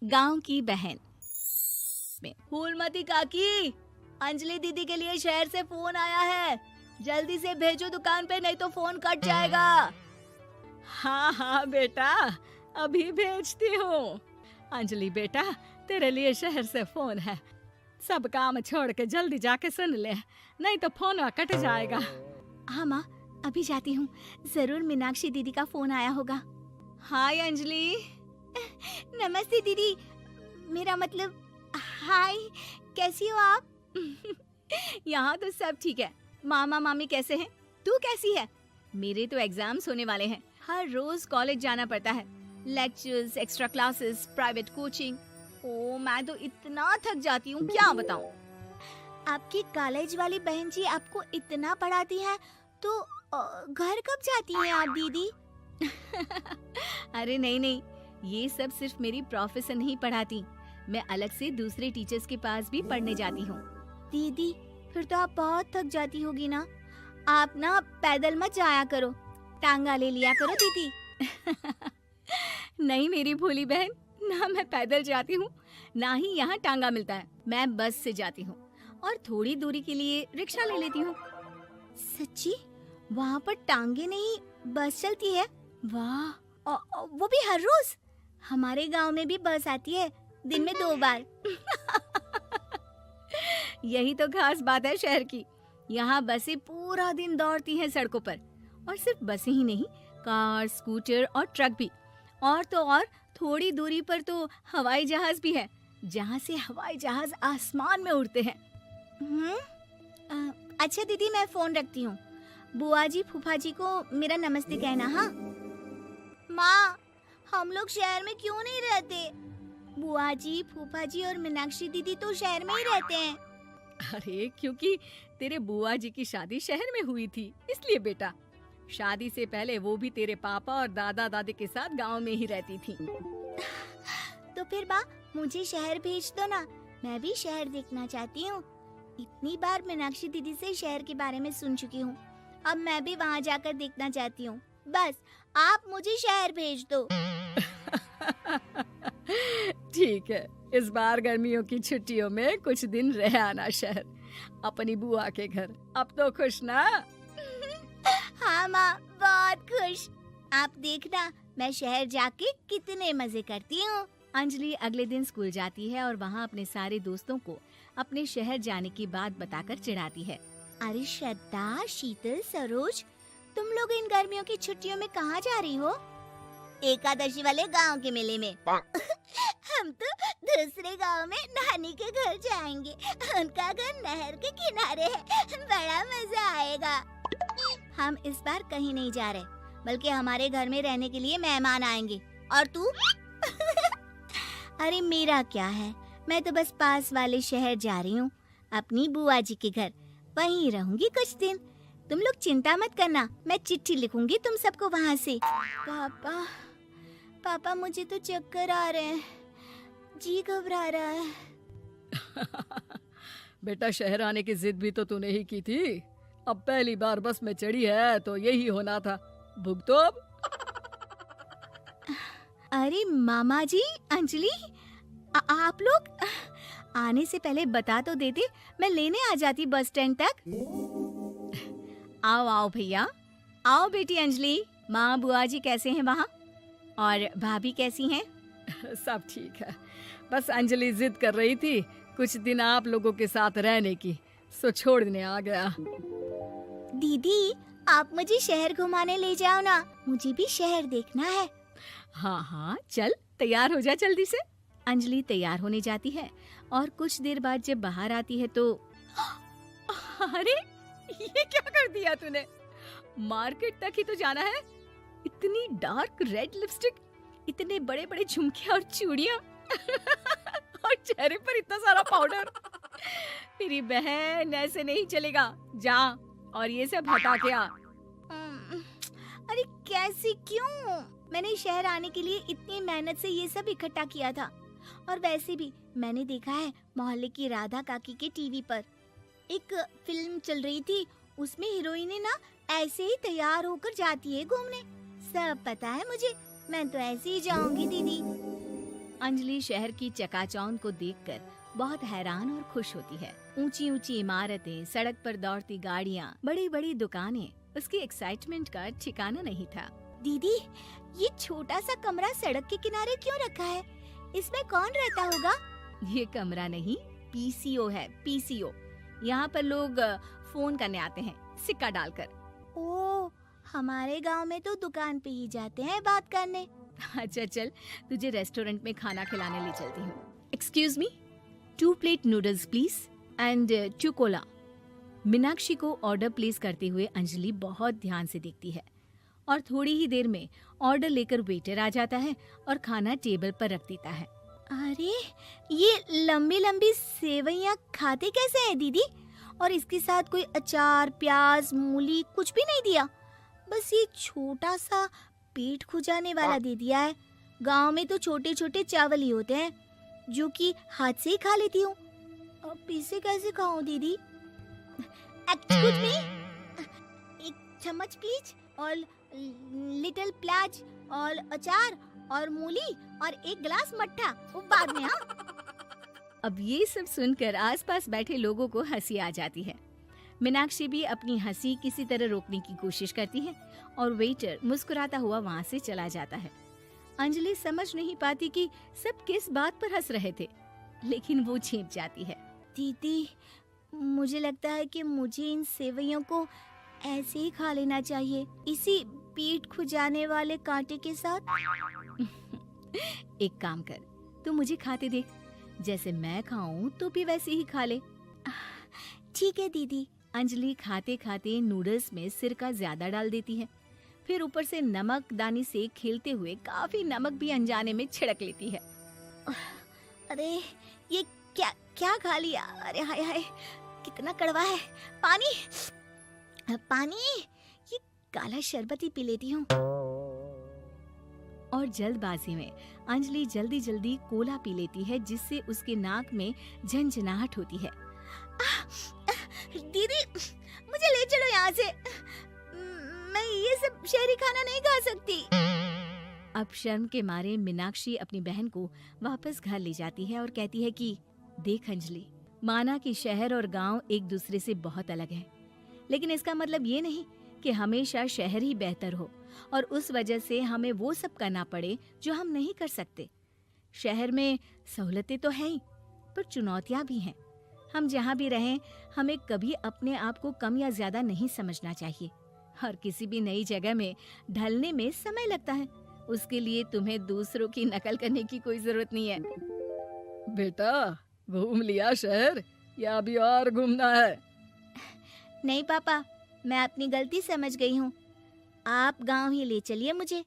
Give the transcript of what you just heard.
गांव की बहन में। फूलमती काकी, अंजलि दीदी के लिए शहर से फोन आया है, जल्दी से भेजो दुकान पे, नहीं तो फोन कट जाएगा। हाँ हाँ बेटा, अभी भेजती हूँ। अंजलि बेटा, तेरे लिए शहर से फोन है, सब काम छोड़ के जल्दी जाके सुन ले, नहीं तो फोन कट जाएगा। हाँ माँ, अभी जाती हूँ, जरूर मीनाक्षी दीदी का फोन आया होगा। हाय अंजलि। नमस्ते दीदी, मेरा मतलब हाय, कैसी हो आप? यहाँ तो सब ठीक है। मामा मामी कैसे हैं? तू कैसी है? मेरे तो एग्जाम्स होने वाले हैं, हर रोज कॉलेज जाना पड़ता है, lectures, extra classes, private coaching. ओ मैं तो इतना थक जाती हूँ, क्या बताऊँ। आपकी कॉलेज वाली बहन जी आपको इतना पढ़ाती हैं, तो घर कब जाती हैं आप दीदी? अरे नहीं नहीं, ये सब सिर्फ मेरी प्रोफेसर नहीं पढ़ाती, मैं अलग से दूसरे टीचर्स के पास भी पढ़ने जाती हूँ। दीदी फिर तो आप बहुत थक जाती होगी ना, आप ना पैदल मत जाया करो, टांगा ले लिया करो दीदी। नहीं मेरी भोली बहन, ना मैं पैदल जाती हूँ, ना ही यहाँ टांगा मिलता है, मैं बस से जाती हूँ और थोड़ी दूरी के लिए रिक्शा ले लेती हूँ। सच्ची? वहाँ पर टांगे नहीं बस चलती है? वाह, वो भी हर रोज? हमारे गांव में भी बस आती है, दिन में 2 बार। यही तो खास बात है शहर की, यहाँ बसें पूरा दिन दौड़ती हैं सड़कों पर, और सिर्फ बसें ही नहीं, कार, स्कूटर और ट्रक भी, और तो और थोड़ी दूरी पर तो हवाई जहाज भी है, जहाँ से हवाई जहाज आसमान में उड़ते हैं। अच्छा दीदी, मैं फोन रखती हूँ, बुआ जी फूफा जी को मेरा नमस्ते कहना। हाँ माँ, हम लोग शहर में क्यों नहीं रहते? बुआ जी, फूफा जी और मीनाक्षी दीदी तो शहर में ही रहते हैं। अरे क्योंकि तेरे बुआ जी की शादी शहर में हुई थी, इसलिए बेटा। शादी से पहले वो भी तेरे पापा और दादा दादी के साथ गांव में ही रहती थी। तो फिर माँ, मुझे शहर भेज दो ना, मैं भी शहर देखना चाहती हूँ। इतनी बार मीनाक्षी दीदी से शहर के बारे में सुन चुकी हूँ, अब मैं भी वहाँ जाकर देखना चाहती हूँ। बस आप मुझे शहर भेज दो। ठीक है, इस बार गर्मियों की छुट्टियों में कुछ दिन रह आना शहर, अपनी बुआ के घर। अब तो खुश ना? हाँ माँ, बहुत खुश। आप देखना मैं शहर जाके कितने मजे करती हूँ। अंजलि अगले दिन स्कूल जाती है और वहाँ अपने सारे दोस्तों को अपने शहर जाने की बात बताकर चिढ़ाती है। अरे श्रद्धा, शीतल, सरोज, तुम लोग इन गर्मियों की छुट्टियों में कहाँ जा रही हो? एकादशी वाले गांव के मेले में। हम तो दूसरे गांव में नानी के घर जाएंगे, उनका घर नहर के किनारे है, बड़ा मजा आएगा। हम इस बार कहीं नहीं जा रहे, बल्कि हमारे घर में रहने के लिए मेहमान आएंगे। और तू? अरे मेरा क्या है, मैं तो बस पास वाले शहर जा रही हूँ, अपनी बुआ जी के घर, वहीं रहूंगी कुछ दिन। तुम लोग चिंता मत करना, मैं चिट्ठी लिखूंगी तुम सबको वहाँ से। पापा मुझे तो चक्कर आ रहे हैं, जी घबरा रहा है। बेटा शहर आने की जिद भी तो तूने ही की थी, अब पहली बार बस में चढ़ी है तो यही होना था, भुगतो अब। अरे मामा जी, अंजलि, आप लोग आने से पहले बता तो देते, मैं लेने आ जाती बस स्टैंड तक। आओ आओ भैया, आओ बेटी अंजलि। माँ बुआ जी कैसे हैं वहाँ, और भाभी कैसी हैं? सब ठीक है, बस अंजलि जिद कर रही थी कुछ दिन आप लोगों के साथ रहने की, सो छोड़ने आ गया। दीदी आप मुझे शहर घुमाने ले जाओ ना, मुझे भी शहर देखना है। हाँ हाँ चल, तैयार हो जा जल्दी से। अंजलि तैयार होने जाती है और कुछ देर बाद जब बाहर आती है तो अरे ये क्या कर दिया तूने, मार्केट तक ही तो जाना है, इतनी डार्क रेड लिपस्टिक, इतने बड़े बड़े झुमके और चूड़ियां और चेहरे पर इतना सारा पाउडर। मेरी बहन ऐसे नहीं चलेगा, जा और ये सब हटा के आ। अरे कैसे, क्यों? मैंने शहर आने के लिए इतनी मेहनत से ये सब इकट्ठा किया था, और वैसे भी मैंने देखा है मोहल्ले की राधा काकी के टीवी पर एक फिल्म चल रही थी, उसमें हीरोइन ना ऐसे ही तैयार होकर जाती है घूमने। सब पता है मुझे, मैं तो ऐसे ही जाऊंगी दीदी। अंजलि शहर की चकाचौंध को देखकर बहुत हैरान और खुश होती है। ऊंची ऊंची इमारतें, सड़क पर दौड़ती गाड़ियाँ, बड़ी बड़ी दुकानें, उसकी एक्साइटमेंट का ठिकाना नहीं था। दीदी, ये छोटा सा कमरा सड़क के किनारे क्यों रखा है? इसमें कौन रहता होगा? ये कमरा नहीं, पीसीओ है, पीसीओ। यहाँ पर लोग फोन करने आते हैं, सिक्का डालकर। ओ, हमारे गांव में तो दुकान पे ही जाते हैं बात करने। अच्छा चल, तुझे रेस्टोरेंट में खाना खिलाने ले चलती हूँ। Excuse me, 2 plate noodles please and 2 Cola. Meenakshi को ऑर्डर प्लेस करते हुए अंजलि बहुत ध्यान से देखती है और थोड़ी ही देर में ऑर्डर लेकर वेटर आ जाता है और खाना टेबल पर रख देता है। अरे, ये लंबी लंबी सेवइयाँ खाते कैसे हैं दीदी? और इसके साथ कोई अचार, प्याज, मूली कुछ भी नहीं दिया, बस ये छोटा सा पेट खुजाने वाला दे दिया है। गांव में तो छोटे छोटे चावल ही होते हैं जो कि हाथ से ही खा लेती हूँ। अब इसे कैसे खाऊं दीदी? एक्सक्यूज मी, एक चम्मच प्लीज, और लिटिल प्याज और अचार और मूली और एक गिलास मट्ठा, वो बाद में। हाँ। अब ये सब सुनकर आसपास बैठे लोगों को हंसी आ जाती है। मीनाक्षी भी अपनी हंसी किसी तरह रोकने की कोशिश करती है और वेटर मुस्कुराता हुआ वहाँ से चला जाता है। अंजलि समझ नहीं पाती कि सब किस बात पर हंस रहे थे, लेकिन वो छिप जाती है। दीदी, मुझे लगता है कि मुझे इन सेवइयों को ऐसे ही खा लेना चाहिए, इसी पेट खुजाने वाले कांटे के साथ। एक काम कर, तू मुझे खाते देख, जैसे मैं खाऊं तो भी वैसे ही खा ले। ठीक है दीदी। अंजलि खाते खाते नूडल्स में सिरका ज्यादा डाल देती है, फिर ऊपर से नमक दानी से खेलते हुए काफी नमक भी अनजाने में छिड़क लेती है। अरे, ये क्या क्या खा लिया? अरे हाय हाय, कितना कड़वा है। पानी पानी, ये काला शरबत ही पी लेती हूँ। और जल्दबाजी में अंजलि जल्दी जल्दी कोला पी लेती है, जिससे उसके नाक में झंझनाहट होती है। दीदी, मुझे ले चलो यहाँ से, मैं ये सब शहरी खाना नहीं खा सकती। अब शर्म के मारे मीनाक्षी अपनी बहन को वापस घर ले जाती है और कहती है कि देख अंजलि, माना कि शहर और गांव एक दूसरे से बहुत अलग है, लेकिन इसका मतलब ये नहीं कि हमेशा शहर ही बेहतर हो और उस वजह से हमें वो सब करना पड़े जो हम नहीं कर सकते। शहर में सहूलतें तो हैं ही, पर चुनौतियां भी हैं। हम जहाँ भी रहें, हमें कभी अपने आप को कम या ज्यादा नहीं समझना चाहिए। और किसी भी नई जगह में ढलने में समय लगता है, उसके लिए तुम्हें दूसरों की नकल करने की कोई जरूरत नहीं है। बेटा, घूम लिया शहर या अभी और घूमना है? नहीं पापा, मैं अपनी गलती समझ गई हूँ, आप गांव ही ले चलिए मुझे।